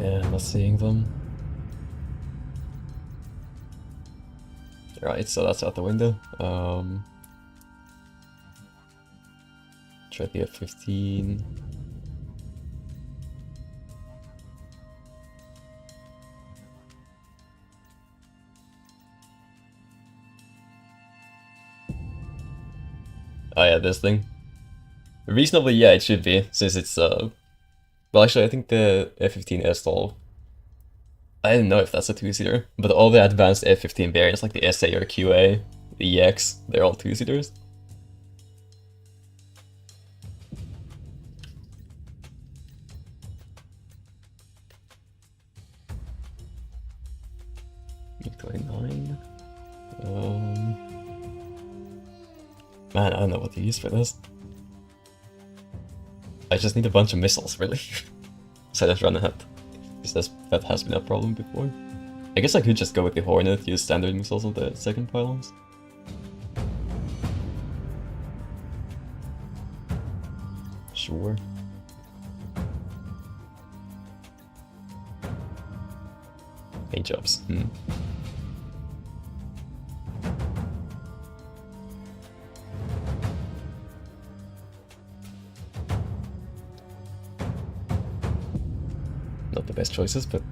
Yeah, I'm not seeing them. Right, so that's out the window. Try the F-15. Oh yeah, this thing. Reasonably, yeah, it should be, since it's, well actually I think the F-15 S-Stall, I don't know if that's a two-seater, but all the advanced F-15 variants, like the SA or QA, the EX, they're all two-seaters. MiG-29. Man, I don't know what to use for this. I just need a bunch of missiles, really. So I just run ahead. Because that has been a problem before. I guess I could just go with the Hornet, use standard missiles on the second pylons. Sure. Paint jobs. Not the best choices, but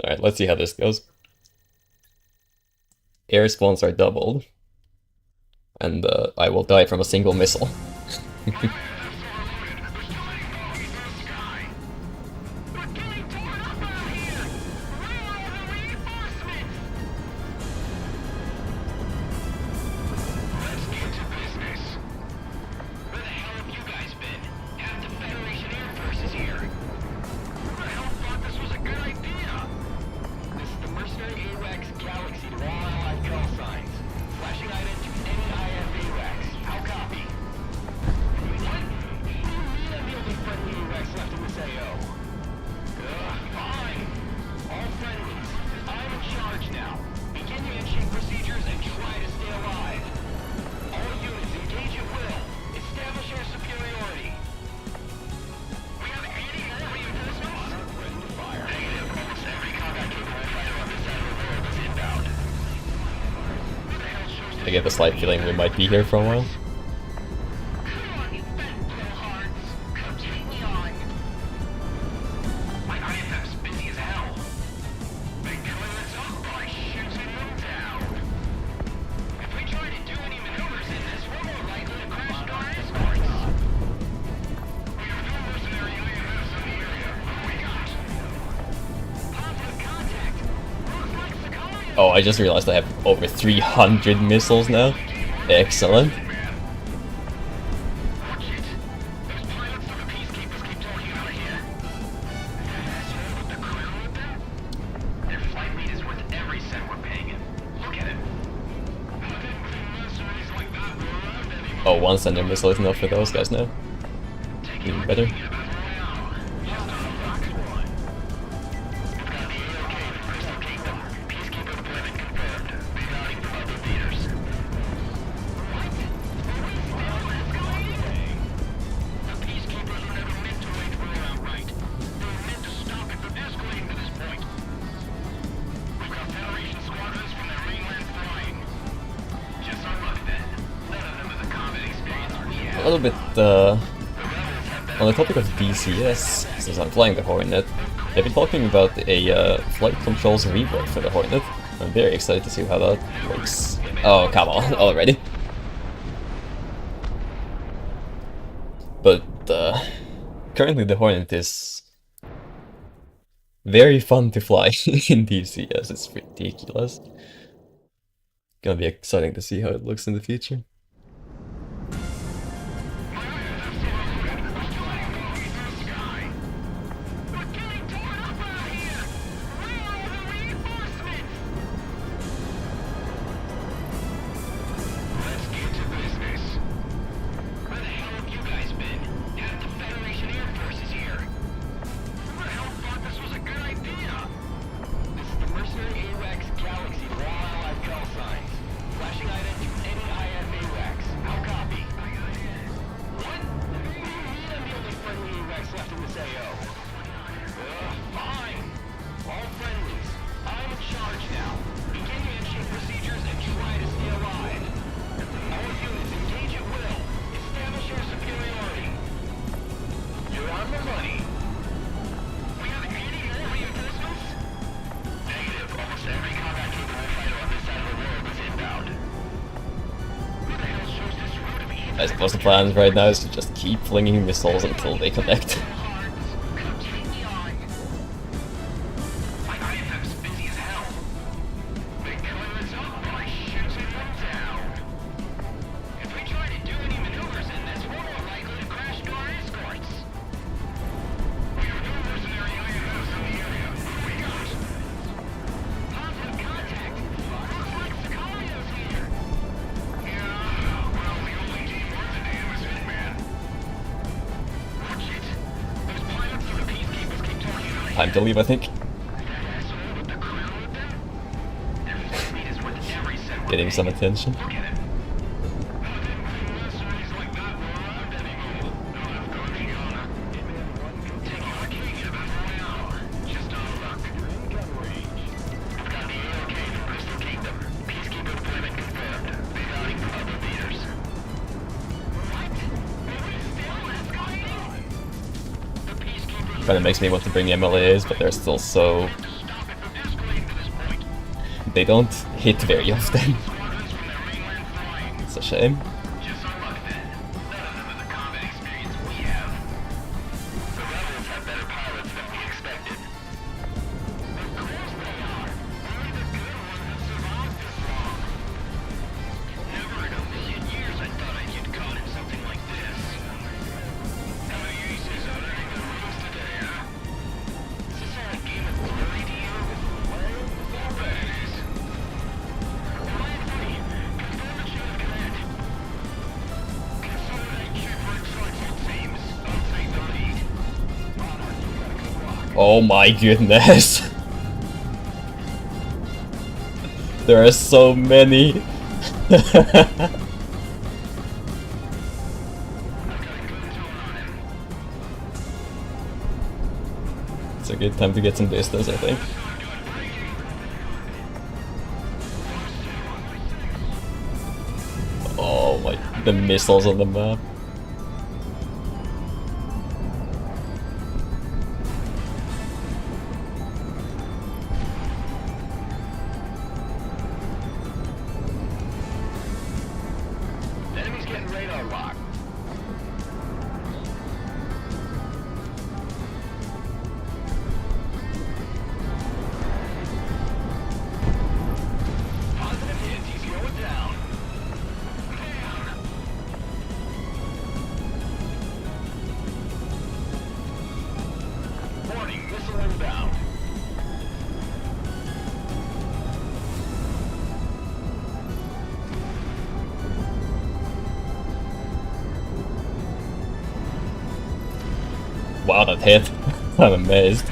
alright, let's see how this goes. Air spawns are doubled. And I will die from a single missile. I get the slight feeling we might be here for a while. Oh, I just realized I have over 300 missiles now. Excellent. Oh, one standard missile is enough for those guys now. Even better. A little bit on the topic of DCS, since I'm flying the Hornet, they've been talking about a flight controls rework for the Hornet. I'm very excited to see how that works. Oh, come on, already. But currently the Hornet is very fun to fly in DCS, it's ridiculous. Gonna be exciting to see how it looks in the future. I suppose the plan right now is to just keep flinging missiles until they connect. Time to leave, I think. Getting some attention. kind of makes me want to bring MLAs, but they're still so... They don't hit very often. It's a shame. Oh my goodness! There are so many! It's a good time to get some distance, I think. Oh my, the missiles on the map. Wow, that hit. I'm amazed.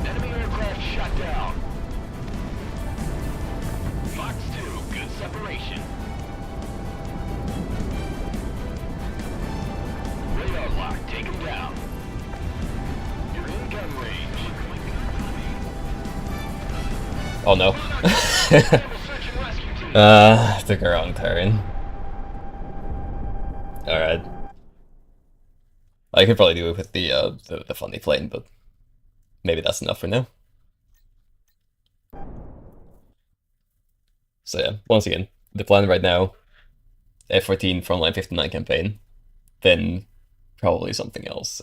Enemy aircraft shot down. Fox 2, good separation. Radar lock, take him down. You're in gun range. Oh no. Took a wrong turn. Alright. I could probably do it with the funny plane, but maybe that's enough for now. So yeah, once again, the plan right now, F-14 Frontline 59 campaign, then probably something else.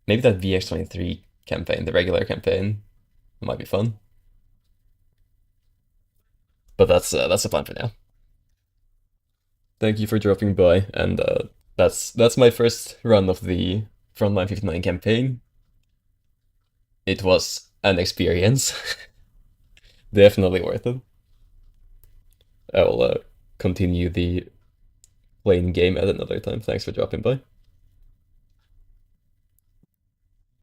Maybe that VX-23 campaign, the regular campaign. Might be fun, but that's the plan for now. Thank you for dropping by, and that's my first run of the Frontline 59 campaign. It was an experience, definitely worth it. I will continue the playing game at another time. Thanks for dropping by.